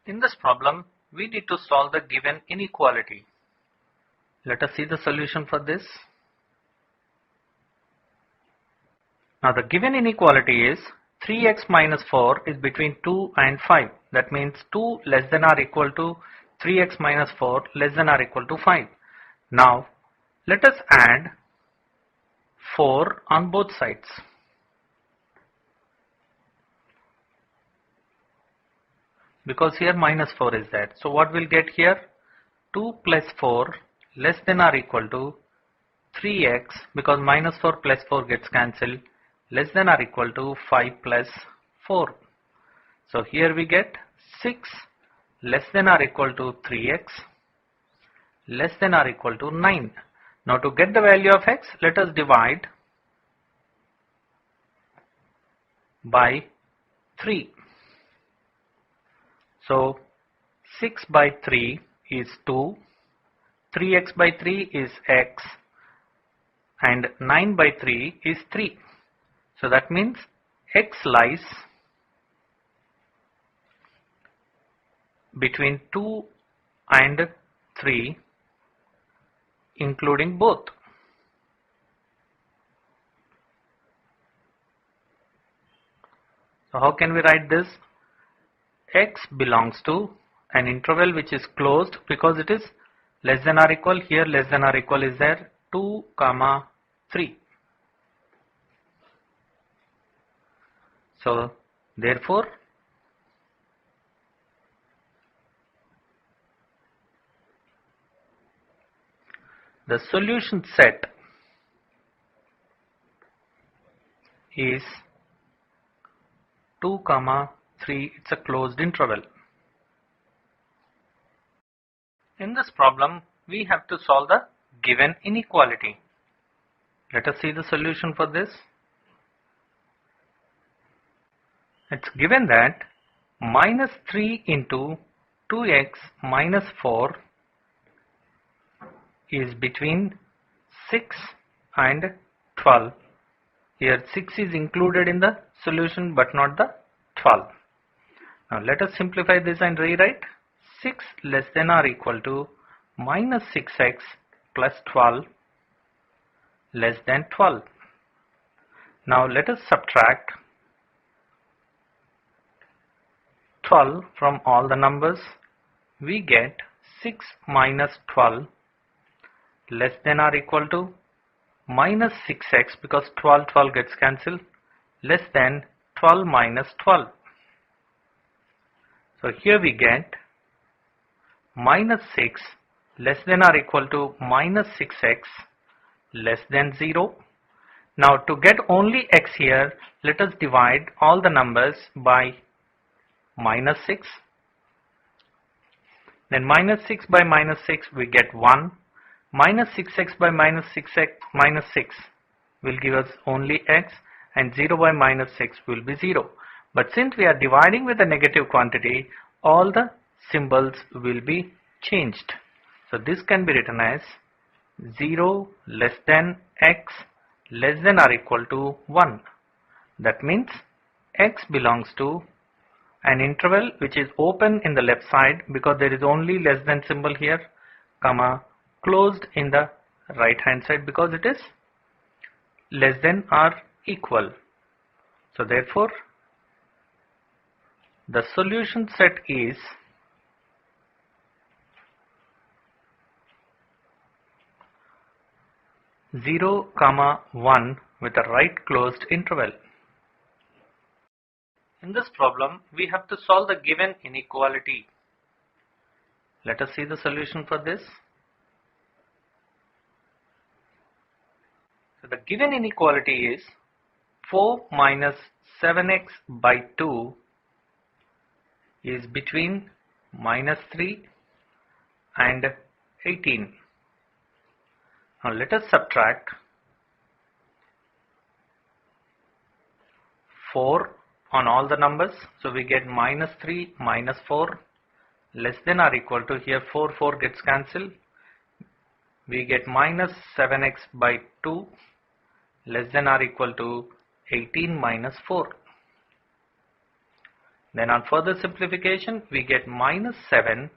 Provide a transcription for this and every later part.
In this problem, we need to solve the given inequality. Let us see the solution for this. Now the given inequality is 3x minus 4 is between 2 and 5. That means 2 less than or equal to 3x minus 4 less than or equal to 5. Now let us add 4 on both sides. Because here minus 4 is there. So what we'll get here? 2 plus 4 less than or equal to 3x, because minus 4 plus 4 gets cancelled, less than or equal to 5 plus 4. So here we get 6 less than or equal to 3x less than or equal to 9. Now to get the value of x, let us divide by 3. So 6 by 3 is 2, 3x by 3 is x, and 9 by 3 is 3. So that means x lies between 2 and 3, including both. So how can we write this? X belongs to an interval which is closed because it is less than or equal. Here less than or equal is there, 2, 3. So therefore the solution set is 2, 3. It's a closed interval. In this problem, we have to solve the given inequality. Let us see the solution for this. It's given that minus 3 into 2x minus 4 is between 6 and 12. Here 6 is included in the solution but not the 12. Now let us simplify this and rewrite 6 less than or equal to minus 6x plus 12 less than 12. Now let us subtract 12 from all the numbers. We get 6 minus 12 less than or equal to minus 6x, because 12 gets cancelled, less than 12 minus 12. So here we get minus 6 less than or equal to minus 6x less than 0. Now to get only x here, let us divide all the numbers by minus 6. Then minus 6 by minus 6 we get 1. Minus 6x by minus 6 will give us only x, and 0 by minus 6 will be 0. But since we are dividing with a negative quantity, all the symbols will be changed. So this can be written as 0 less than x less than or equal to 1. That means x belongs to an interval which is open in the left side because there is only less than symbol here, comma, closed in the right hand side because it is less than or equal. So therefore the solution set is 0, 1 with a right closed interval. In this problem, we have to solve the given inequality. Let us see the solution for this. So the given inequality is 4 minus 7x by 2 is between minus 3 and 18. Now let us subtract 4 on all the numbers. So we get minus 3 minus 4 less than or equal to, here 4 gets cancelled. We get minus 7x by 2 less than or equal to 18 minus 4. Then on further simplification, we get minus 7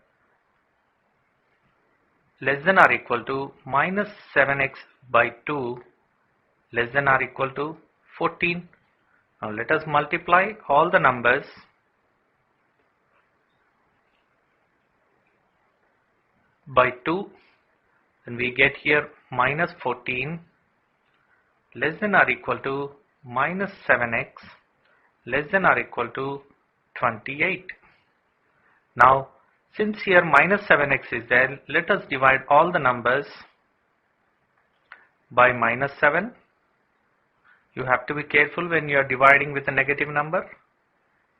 less than or equal to minus 7x by 2 less than or equal to 14. Now let us multiply all the numbers by 2. Then we get here minus 14 less than or equal to minus 7x less than or equal to 28. Now since here minus 7x is there, let us divide all the numbers by minus 7. You have to be careful when you are dividing with a negative number.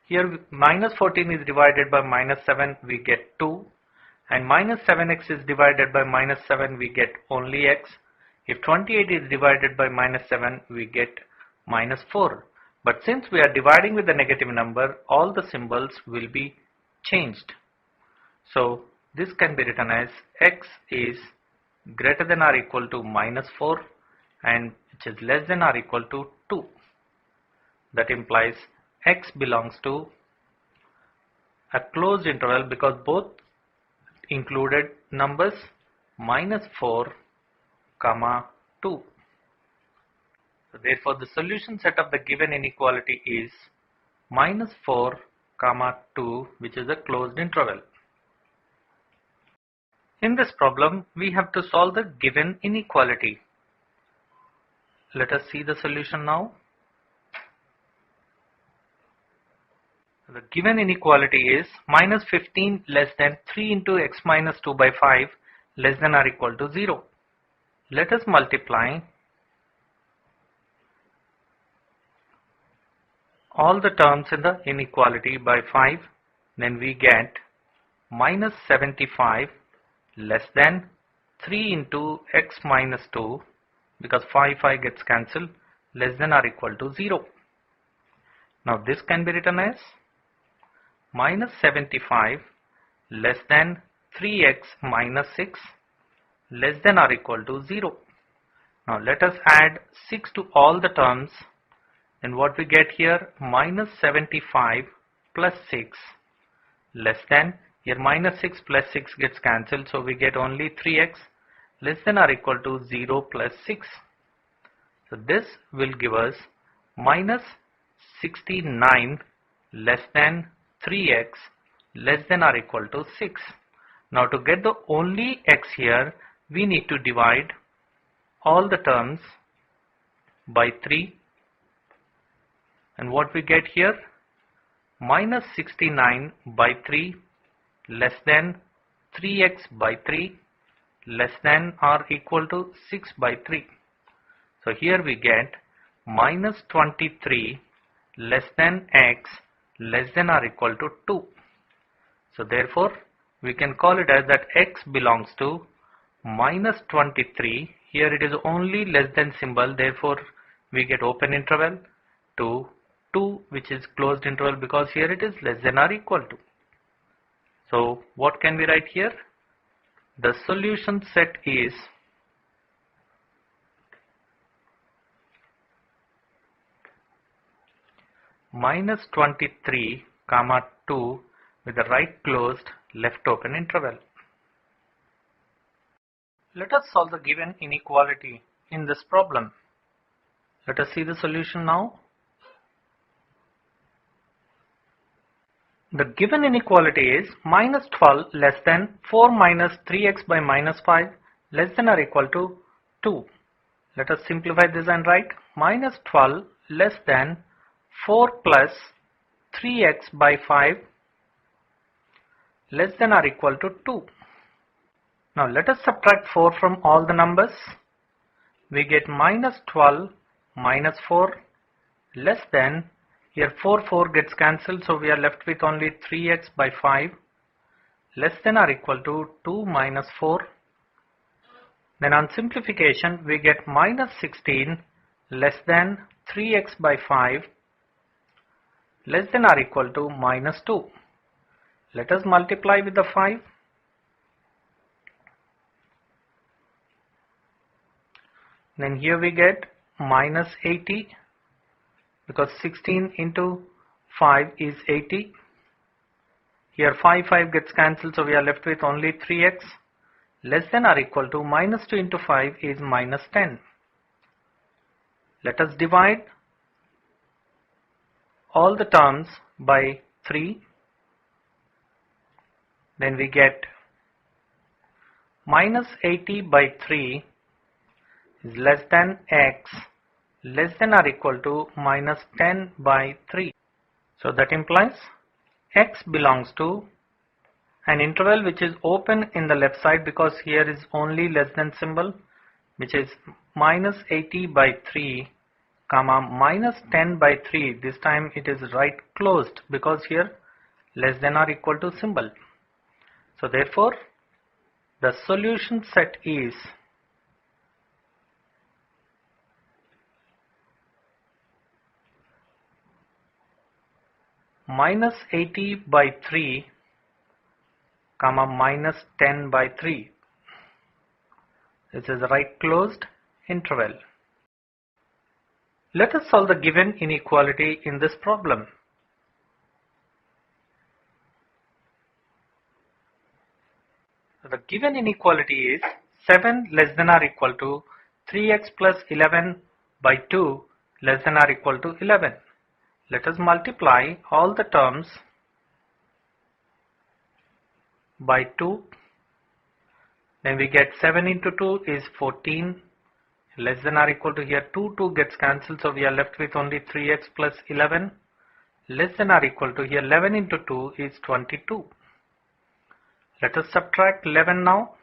Here minus 14 is divided by minus 7, we get 2. And minus 7x is divided by minus 7, we get only x. If 28 is divided by minus 7, we get minus 4. But since we are dividing with a negative number, all the symbols will be changed. So this can be written as x is greater than or equal to minus 4 and which is less than or equal to 2. That implies x belongs to a closed interval because both included numbers minus 4 comma 2. So therefore the solution set of the given inequality is minus 4 comma 2, which is a closed interval. In this problem, we have to solve the given inequality. Let us see the solution now. The given inequality is minus 15 less than 3 into x minus 2 by 5 less than or equal to 0. Let us multiply all the terms in the inequality by 5. Then we get minus 75 less than 3 into x minus 2 because 5 gets cancelled less than or equal to 0. Now this can be written as minus 75 less than 3x minus 6 less than or equal to 0. Now let us add 6 to all the terms. And what we get here, minus 75 plus 6 less than, here minus 6 plus 6 gets cancelled, so we get only 3x less than or equal to 0 plus 6. So this will give us minus 69 less than 3x less than or equal to 6. Now to get the only x here, we need to divide all the terms by 3. And what we get here, minus 69 by 3 less than 3x by 3 less than or equal to 6 by 3. So here we get minus 23 less than x less than or equal to 2. So therefore we can call it as that x belongs to minus 23. Here it is only less than symbol, therefore we get open interval, to 2 which is closed interval because here it is less than or equal to. So what can we write here? The solution set is minus 23 comma 2 with the right closed left open interval. Let us solve the given inequality in this problem. Let us see the solution now. The given inequality is minus 12 less than 4 minus 3x by minus 5 less than or equal to 2. Let us simplify this and write minus 12 less than 4 plus 3x by 5 less than or equal to 2. Now let us subtract 4 from all the numbers. We get minus 12 minus 4 less than, here 4 gets cancelled, so we are left with only 3x by 5 less than or equal to 2 minus 4. Then on simplification we get minus 16 less than 3x by 5 less than or equal to minus 2. Let us multiply with the 5. Then here we get minus 80 because 16 into 5 is 80. Here 5 gets cancelled, so we are left with only 3x less than or equal to minus 2 into 5 is minus 10. Let us divide all the terms by 3. Then we get minus 80 by 3 is less than x less than or equal to minus 10 by 3. So that implies x belongs to an interval which is open in the left side, because here is only less than symbol, which is minus 80 by 3 comma minus 10 by 3. This time it is right closed because here less than or equal to symbol. So therefore the solution set is minus 80 by 3 comma minus 10 by 3. This is a right closed interval. Let us solve the given inequality in this problem. So the given inequality is 7 less than or equal to 3x plus 11 by 2 less than or equal to 11. Let us multiply all the terms by 2. Then we get 7 into 2 is 14 less than or equal to, here 2 gets cancelled, so we are left with only 3x plus 11 less than or equal to, here 11 into 2 is 22. Let us subtract 11 now.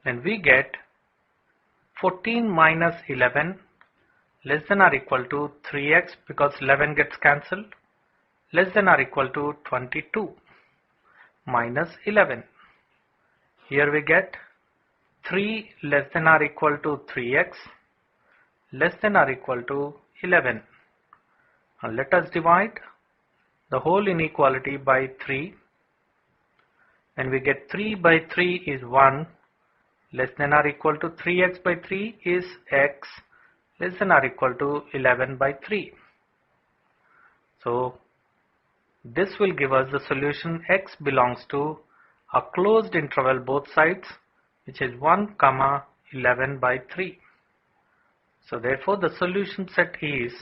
Then we get 14 minus 11 less than or equal to 3x, because 11 gets cancelled, less than or equal to 22 minus 11. Here we get 3 less than or equal to 3x less than or equal to 11. Now let us divide the whole inequality by 3. And we get 3 by 3 is 1 less than or equal to 3x by 3 is x less than or equal to 11 by 3. So this will give us the solution x belongs to a closed interval both sides, which is 1 comma 11 by 3. So therefore the solution set is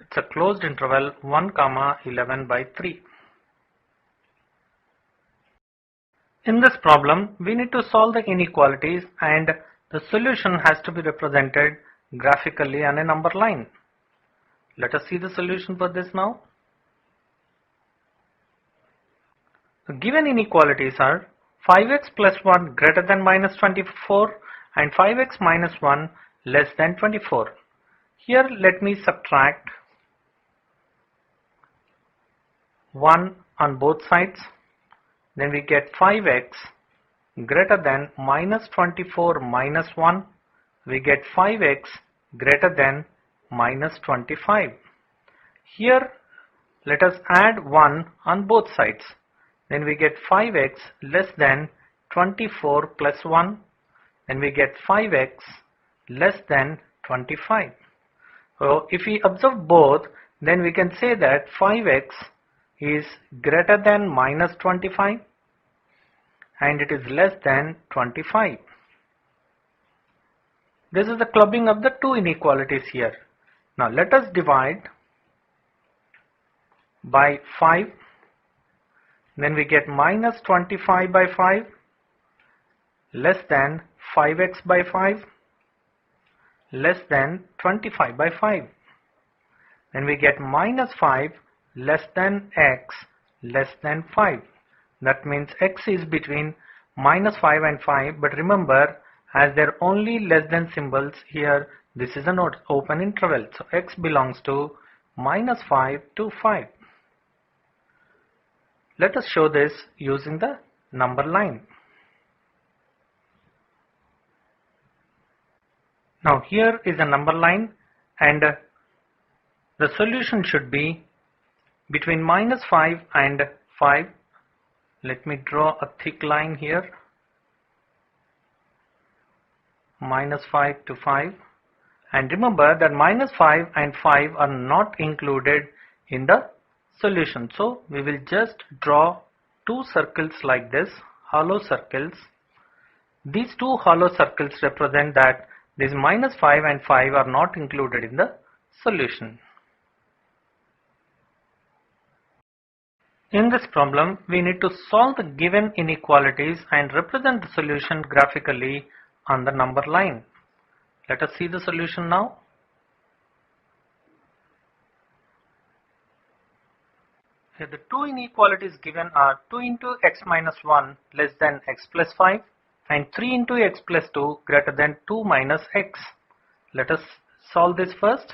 it's a closed interval 1 comma 11 by 3. In this problem, we need to solve the inequalities, and the solution has to be represented graphically on a number line. Let us see the solution for this now. The given inequalities are 5x plus 1 greater than minus 24 and 5x minus 1 less than 24. Here let me subtract 1 on both sides. Then we get 5x greater than minus 24 minus 1. We get 5x greater than minus 25. Here let us add 1 on both sides. Then we get 5x less than 24 plus 1. Then we get 5x less than 25. So if we observe both, then we can say that 5x is greater than minus 25 and it is less than 25. This is the clubbing of the two inequalities here. Now let us divide by 5. Then we get minus 25 by 5 less than 5x by 5 less than 25 by 5. Then we get minus 5 less than x less than 5. That means x is between minus 5 and 5, but remember, as there are only less than symbols here, this is an open interval. So x belongs to minus 5 to 5. Let us show this using the number line. Now here is a number line, and the solution should be between minus 5 and 5. Let me draw a thick line here. minus 5 to 5. And remember that minus 5 and 5 are not included in the solution. So we will just draw two circles like this, hollow circles. These two hollow circles represent that this minus 5 and 5 are not included in the solution. In this problem, we need to solve the given inequalities and represent the solution graphically on the number line. Let us see the solution now. Here the two inequalities given are 2 into x minus 1 less than x plus 5 and 3 into x plus 2 greater than 2 minus x. Let us solve this first,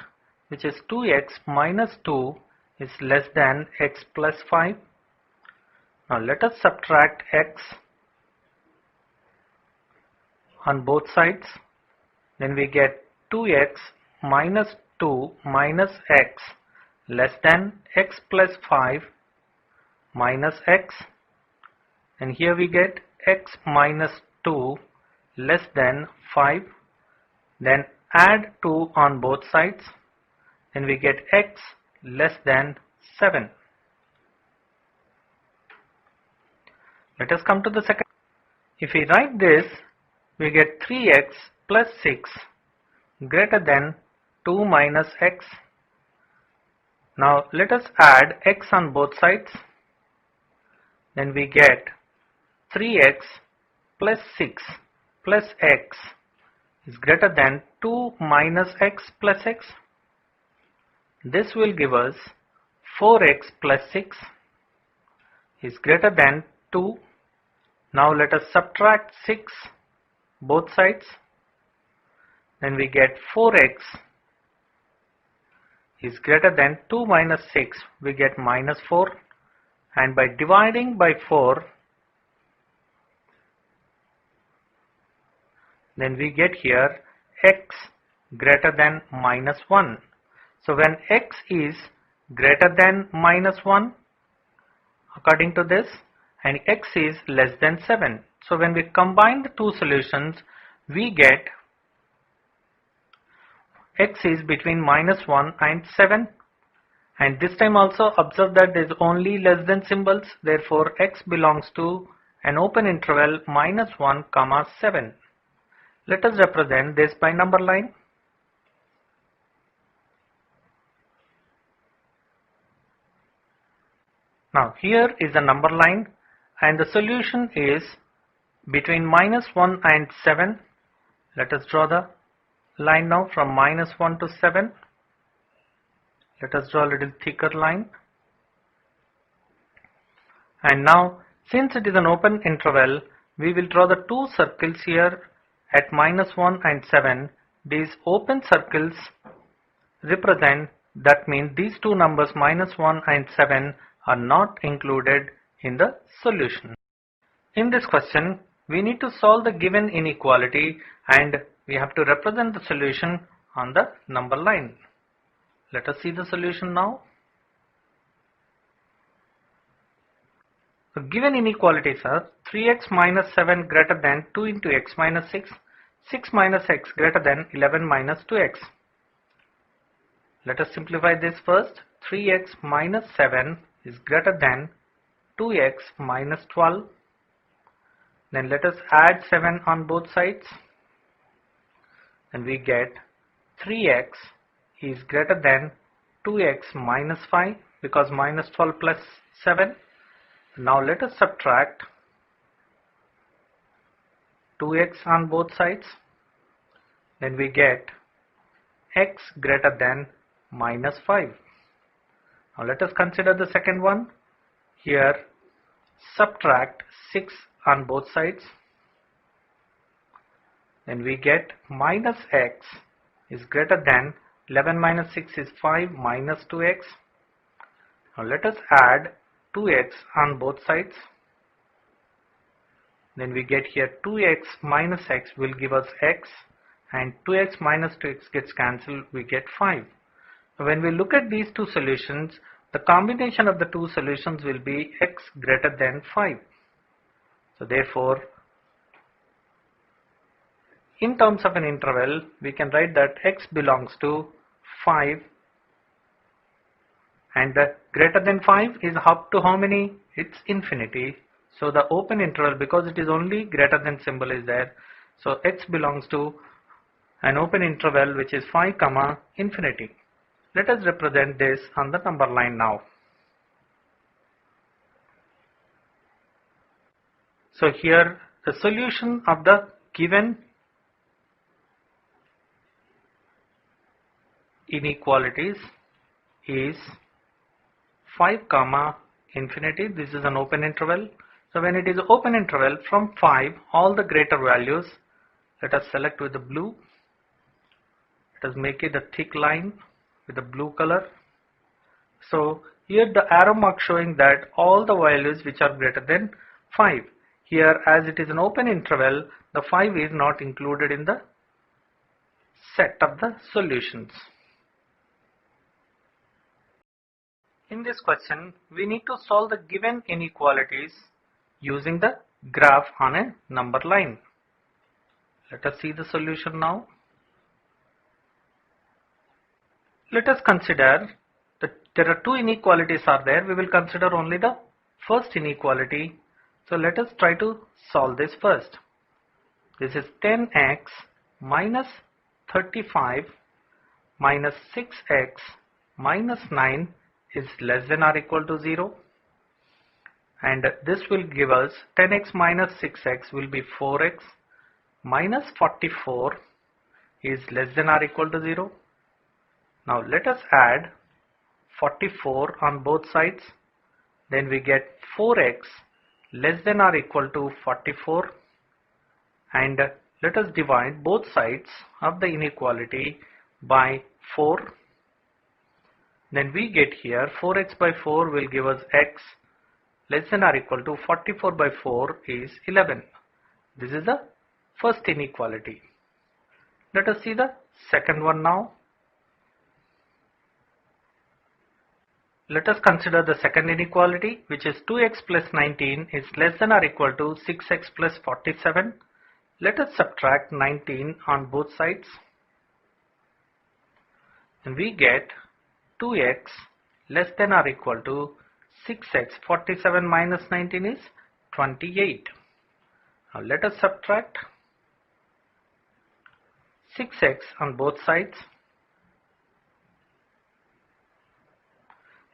which is 2x minus 2 is less than x plus 5. Now let us subtract x on both sides. Then we get 2x minus 2 minus x less than x plus 5 minus x. And here we get x minus 2 less than 5. Then add 2 on both sides. Then we get x less than 7. Let us come to the second. If we write this, we get 3x plus 6 greater than 2 minus x. Now let us add x on both sides. Then we get 3x plus 6 plus x is greater than 2 minus x plus x. This will give us 4x plus 6 is greater than 2. Now let us subtract 6 both sides. Then we get 4x is greater than 2 minus 6. We get minus 4. And by dividing by 4, then we get here x greater than minus 1. So when x is greater than minus 1, according to this, and x is less than 7. So when we combine the two solutions, we get x is between minus 1 and 7. And this time also observe that there is only less than symbols. Therefore, x belongs to an open interval minus 1 comma 7. Let us represent this by number line. Now here is a number line and the solution is between minus 1 and 7. Let us draw the line now from minus 1 to 7. Let us draw a little thicker line. And now since it is an open interval, we will draw the two circles here at minus 1 and 7. These open circles represent, that means these two numbers minus 1 and 7 are not included in the solution. In this question, we need to solve the given inequality and we have to represent the solution on the number line. Let us see the solution now. The given inequalities are 3x minus 7 greater than 2 into x minus 6, 6 minus x greater than 11 minus 2x. Let us simplify this first. 3x minus 7 is greater than 2x minus 12. Then let us add 7 on both sides. And we get 3x is greater than 2x minus 5 because minus 12 plus 7. Now let us subtract 2x on both sides. Then we get x greater than minus 5. Now let us consider the second one. Here subtract 6 on both sides. Then we get minus x is greater than 11 minus 6 is 5 minus 2x. Now let us add 2x on both sides. Then we get here 2x minus x will give us x and 2x minus 2x gets cancelled, we get 5. When we look at these two solutions, the combination of the two solutions will be x greater than 5. So therefore, in terms of an interval, we can write that x belongs to 5 and greater than 5 is up to how many? It's infinity. So the open interval, because it is only greater than symbol is there, so x belongs to an open interval which is 5 comma infinity. Let us represent this on the number line now. So here the solution of the given inequalities is 5 comma infinity. This is an open interval. So when it is open interval from 5, all the greater values, let us select with the blue. Let us make it a thick line with the blue color. So here the arrow mark showing that all the values which are greater than 5. Here, as it is an open interval, the 5 is not included in the set of the solutions. In this question, we need to solve the given inequalities using the graph on a number line. Let us see the solution now. Let us consider that there are two inequalities are there. We will consider only the first inequality. So let us try to solve this first. This is 10x minus 35 minus 6x minus 9 is less than or equal to 0. And this will give us 10x minus 6x will be 4x minus 44 is less than or equal to 0. Now let us add 44 on both sides. Then we get 4x less than or equal to 44. And let us divide both sides of the inequality by 4. Then we get here 4x by 4 will give us x less than or equal to 44 by 4 is 11. This is the first inequality. Let us see the second one now. Let us consider the second inequality, which is 2x plus 19 is less than or equal to 6x plus 47. Let us subtract 19 on both sides. And we get 2x less than or equal to 6x. 47 minus 19 is 28. Now let us subtract 6x on both sides.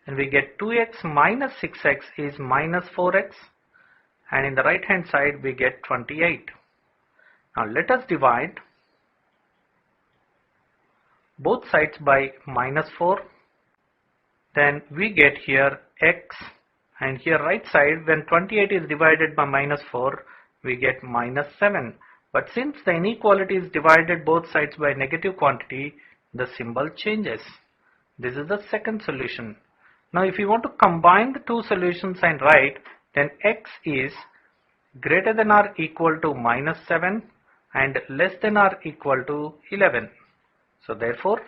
And we get 2x minus 6x is minus 4x. And in the right hand side we get 28. Now let us divide both sides by minus 4. Then we get here x, and here right side when 28 is divided by minus 4 we get minus 7. But since the inequality is divided both sides by negative quantity, the symbol changes. This is the second solution. Now if you want to combine the two solutions and write, then x is greater than or equal to minus 7 and less than or equal to 11. So therefore,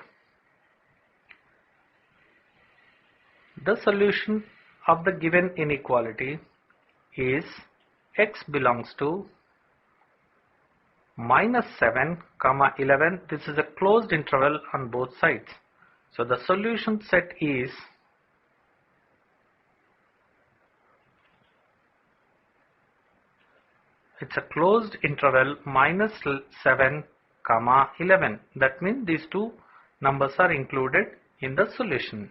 the solution of the given inequality is x belongs to minus 7 comma 11. This is a closed interval on both sides. So the solution set is it's a closed interval minus 7 comma 11. That means these two numbers are included in the solution.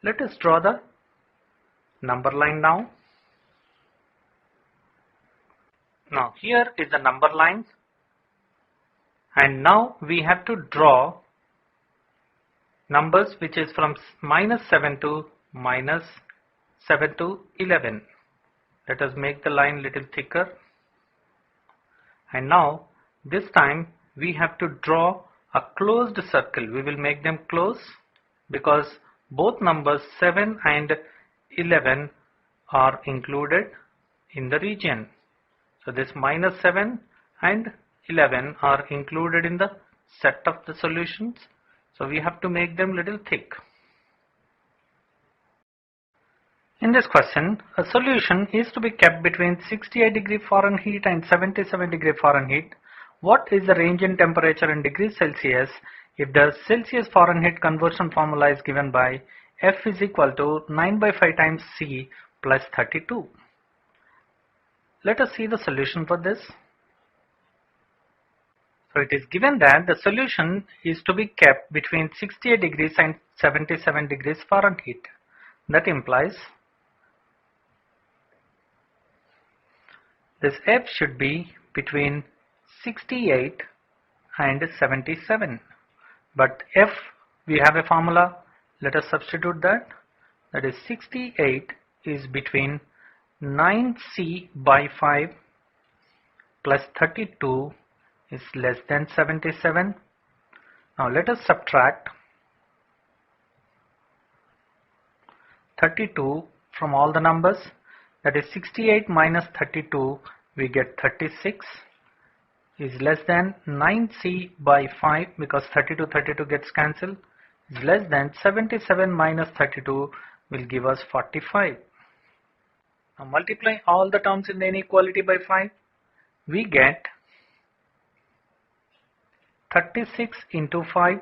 Let us draw the number line now. Now here is the number line, and now we have to draw numbers which is from minus 7 to minus 7 to 11. Let us make the line little thicker. And now this time we have to draw a closed circle. We will make them close because both numbers 7 and 11 are included in the region. So this minus 7 and 11 are included in the set of the solutions. So we have to make them little thick. In this question, a solution is to be kept between 68 degree Fahrenheit and 77 degree Fahrenheit. what is the range in temperature in degrees Celsius if the Celsius Fahrenheit conversion formula is given by F is equal to 9 by 5 times C plus 32. Let us see the solution for this. So it is given that the solution is to be kept between 68 degrees and 77 degrees Fahrenheit. That implies this F should be between 68 and 77. But F, we have a formula. Let us substitute that. That is 68 is between 9C by 5 plus 32 is less than 77. Now let us subtract 32 from all the numbers. That is 68 minus 32, we get 36 is less than 9C by 5 because 32 gets cancelled is less than 77 minus 32 will give us 45. Now multiply all the terms in the inequality by 5. We get 36 into 5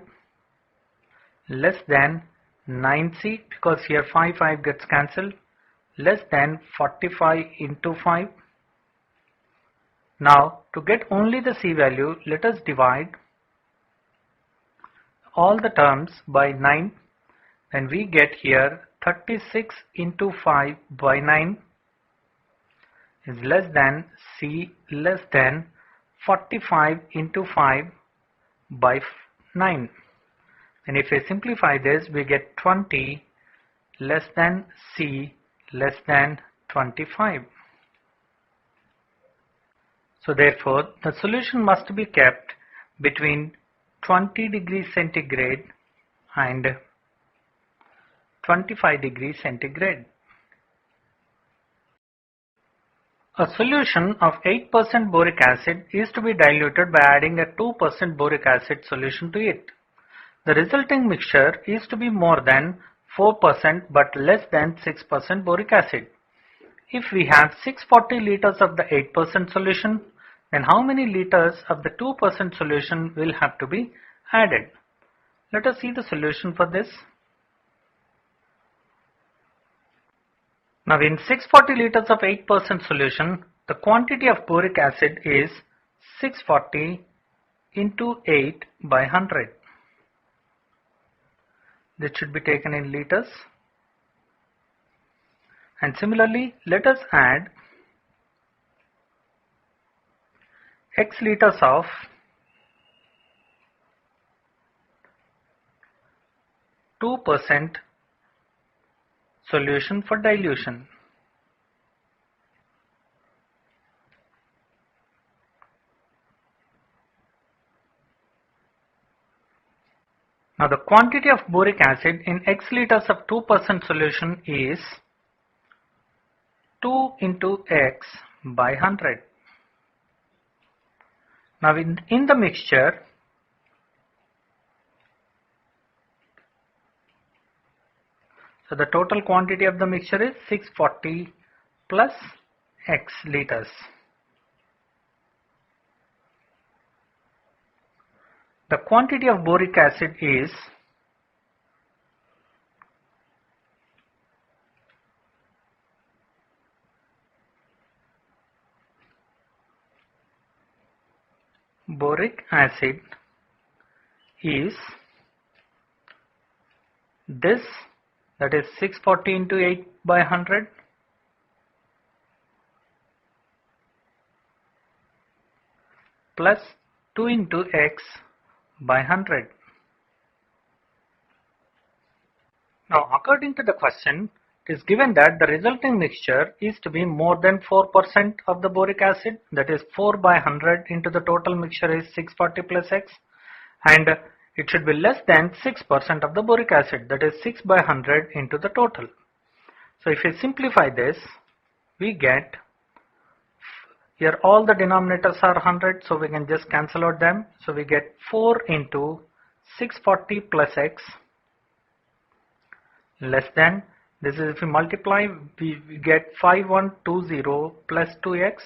less than 9C because here 5 gets cancelled less than 45 into 5. Now to get only the C value, let us divide all the terms by 9 and we get here 36 into 5 by 9 is less than C less than 45 into 5 by 9. And if we simplify this, we get 20 less than C less than 25. So therefore, the solution must be kept between 20 degrees centigrade and 25 degrees centigrade. A solution of 8% boric acid is to be diluted by adding a 2% boric acid solution to it. The resulting mixture is to be more than 4% but less than 6% boric acid. If we have 640 liters of the 8% solution, then how many liters of the 2% solution will have to be added? Let us see the solution for this. Now in 640 liters of 8% solution, the quantity of boric acid is 640 into 8 by 100. This should be taken in liters. And similarly, let us add X liters of %2% solution for dilution. Now the quantity of boric acid in X liters of 2% solution is 2 into X by 100. Now in the mixture, so the total quantity of the mixture is 640 plus X liters. The quantity of boric acid is this, that is 640 into 8 by 100 plus 2 into X by 100. Now according to the question, it is given that the resulting mixture is to be more than 4% of the boric acid, that is 4 by 100 into the total mixture is 640 plus X, and it should be less than 6% of the boric acid, that is 6 by 100 into the total. So if we simplify this, we get, here all the denominators are 100, so we can just cancel out them. So we get 4 into 640 plus X less than, this is if we multiply, we get 5120 plus 2X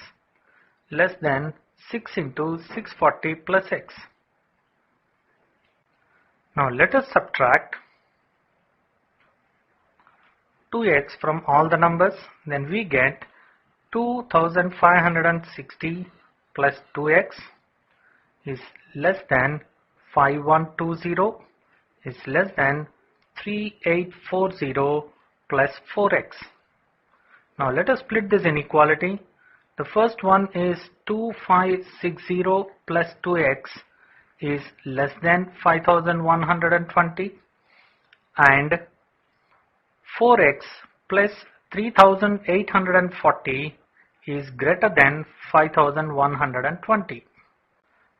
less than 6 into 640 plus x. Now let us subtract 2x from all the numbers. Then we get 2560 plus 2x is less than 5120 is less than 3840 plus 4x. Now let us split this inequality. The first one is 2560 plus 2x is less than 5120 and 4x plus 3840 is greater than 5120.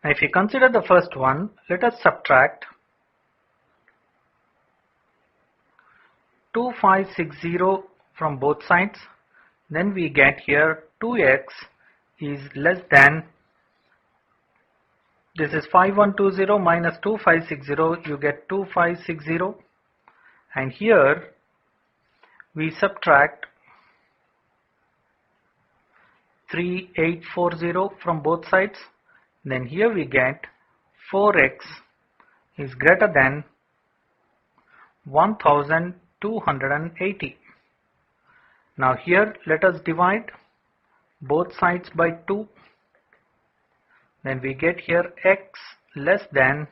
Now if you consider the first one, let us subtract 2560 from both sides. Then we get here 2x is less than, this is 5120 minus 2560, you get 2560, and here we subtract 3840 from both sides. Then here we get 4x is greater than 1280. Now here let us divide both sides by 2. Then we get here x less than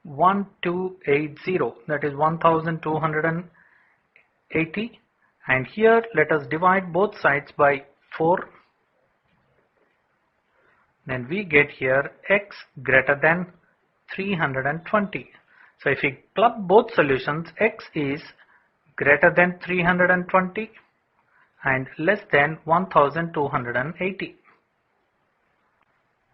1280, that is 1280, and here let us divide both sides by 4. Then we get here x greater than 320. So if we club both solutions, x is greater than 320 and less than 1280.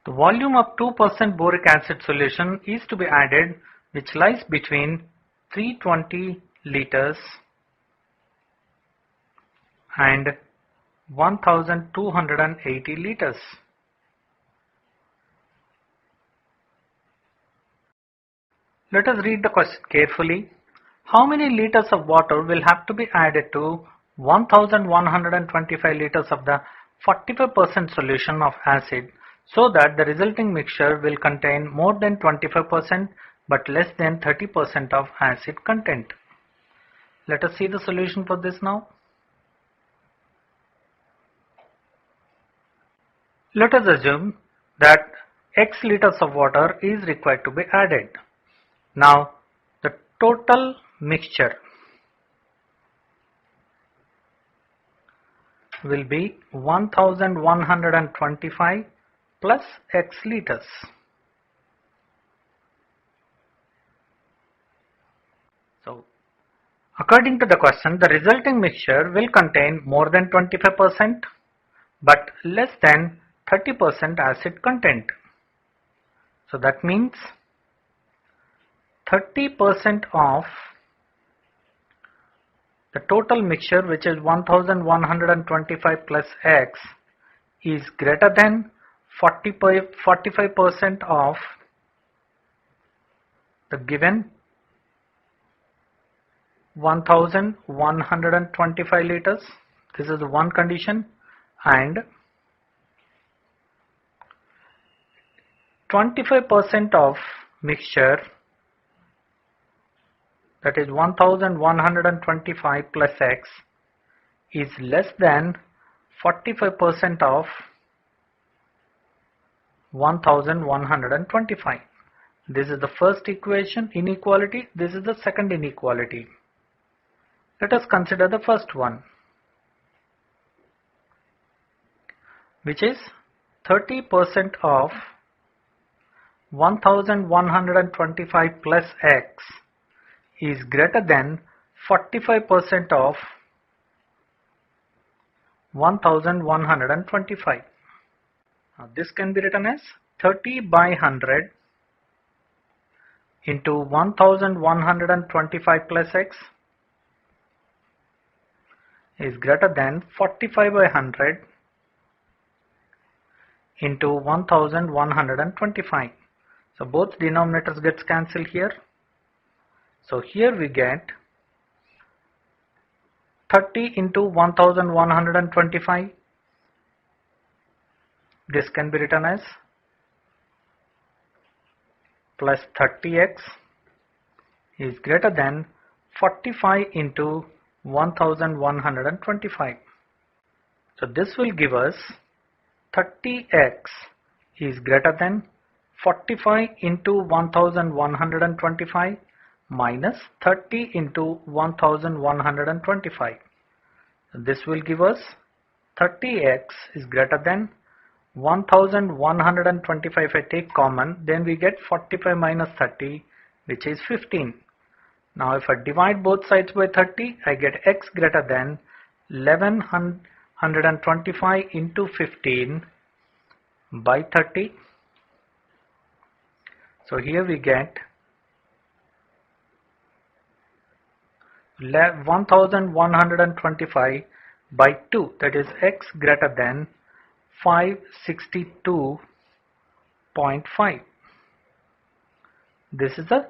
The volume of 2% boric acid solution is to be added, which lies between 320 liters and 1280 liters. Let us read the question carefully. How many liters of water will have to be added to 1125 liters of the 45% solution of acid so that the resulting mixture will contain more than 25% but less than 30% of acid content? Let us see the solution for this now. Let us assume that x liters of water is required to be added. Now the total mixture will be 1125 plus x liters. So according to the question, the resulting mixture will contain more than 25% but less than 30% acid content. So that means 30% of the total mixture, which is 1125 plus x, is greater than 45% of the given 1125 liters. This is one condition, and 25% of mixture, that is 1125 plus x, is less than 45% of 1125. This is the first inequality. This is the second inequality. Let us consider the first one, which is 30% of 1125 plus x is greater than 45% of 1125. Now this can be written as 30 by 100 into 1125 plus x is greater than 45 by 100 into 1125. So both denominators gets cancelled here. So here we get 30 into 1125. This can be written as plus 30x is greater than 45 into 1125. So this will give us 30x is greater than 45 into 1125 minus 30 into 1125. This will give us 30x is greater than 1125. If I take common, then we get 45 minus 30, which is 15. Now if I divide both sides by 30, I get x greater than 1125 into 15 by 30. So here we get 1125 by 2, that is x greater than 562.5. This is the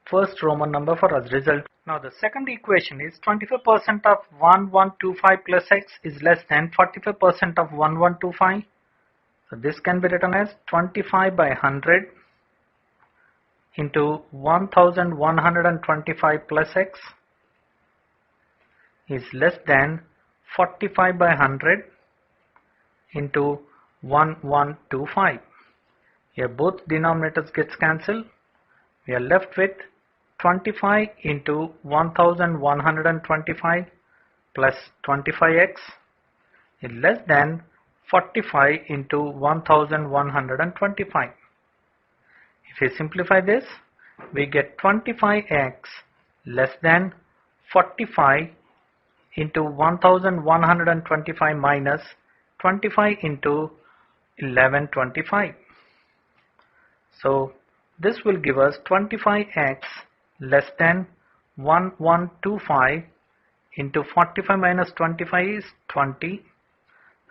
first Roman number for us result. Now the second equation is 25% of 1125 plus x is less than 45% of 1125. So this can be written as 25 by 100 into 1125 plus x is less than 45 by 100 into 1125. Here both denominators gets cancelled. We are left with 25 into 1125 plus 25x is less than 45 into 1125. If we simplify this, we get 25x less than 45 into 1125 minus 25 into 1125. So this will give us 25x less than 1125 into 45 minus 25 is 20.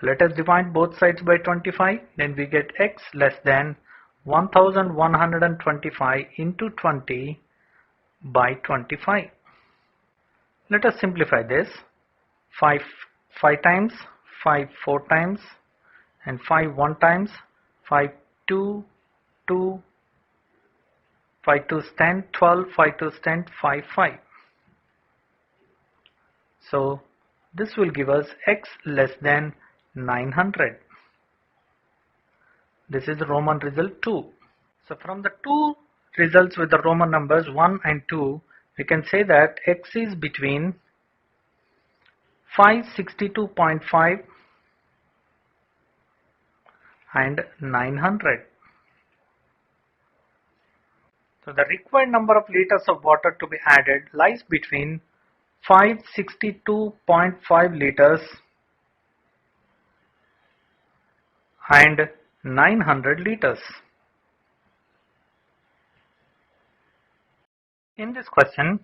Let us divide both sides by 25, then we get x less than 1125 into 20 by 25. Let us simplify this. 5 times, 5 4 times, and 5 1 times, 5 2 2, 5 2 is 10, 12, 5 2 is 10, 5 5. So this will give us x less than 900. This is Roman result 2. So from the two results with the Roman numbers 1 and 2, we can say that x is between 562.5 and 900. So the required number of liters of water to be added lies between 562.5 liters and 900 liters. In this question,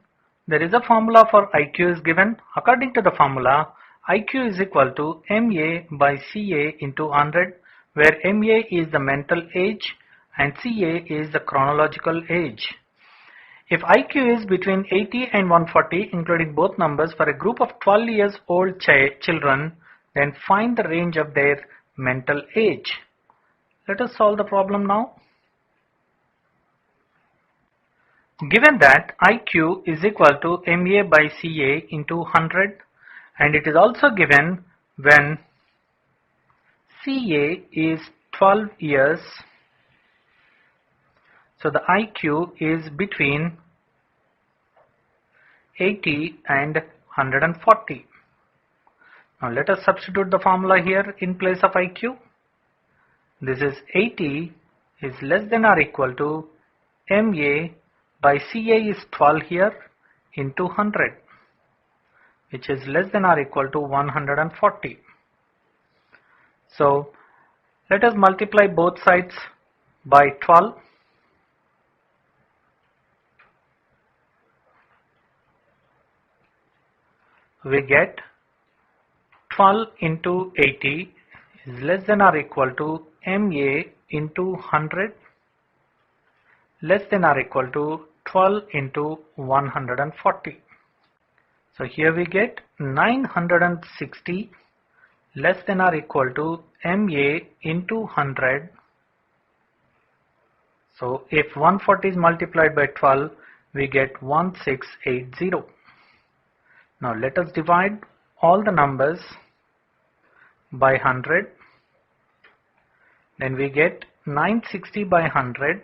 there is a formula for IQ is given. According to the formula, IQ is equal to MA by CA into 100, where MA is the mental age and CA is the chronological age. If IQ is between 80 and 140, including both numbers, for a group of 12 years old children, then find the range of their mental age. Let us solve the problem now. Given that IQ is equal to MA by CA into 100, and it is also given when CA is 12 years, so the IQ is between 80 and 140. Now let us substitute the formula here in place of IQ. This is 80 is less than or equal to MA by CA is 12 here into 100, which is less than or equal to 140. So let us multiply both sides by 12. We get 12 into 80 is less than or equal to MA into 100 less than or equal to 12 into 140. So here we get 960 less than or equal to MA into 100. So if 140 is multiplied by 12, we get 1680. Now let us divide all the numbers by 100. Then we get 960 by 100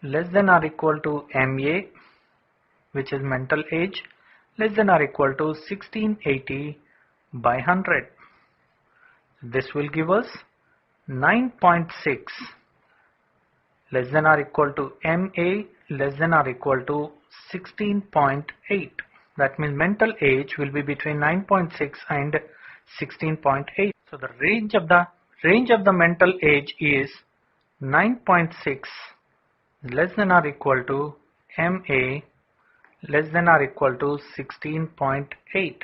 less than or equal to MA, which is mental age, less than or equal to 1680 by 100. This will give us 9.6 less than or equal to MA less than or equal to 16.8. That means mental age will be between 9.6 and 16.8. So the range of the mental age is 9.6 less than or equal to MA less than or equal to 16.8.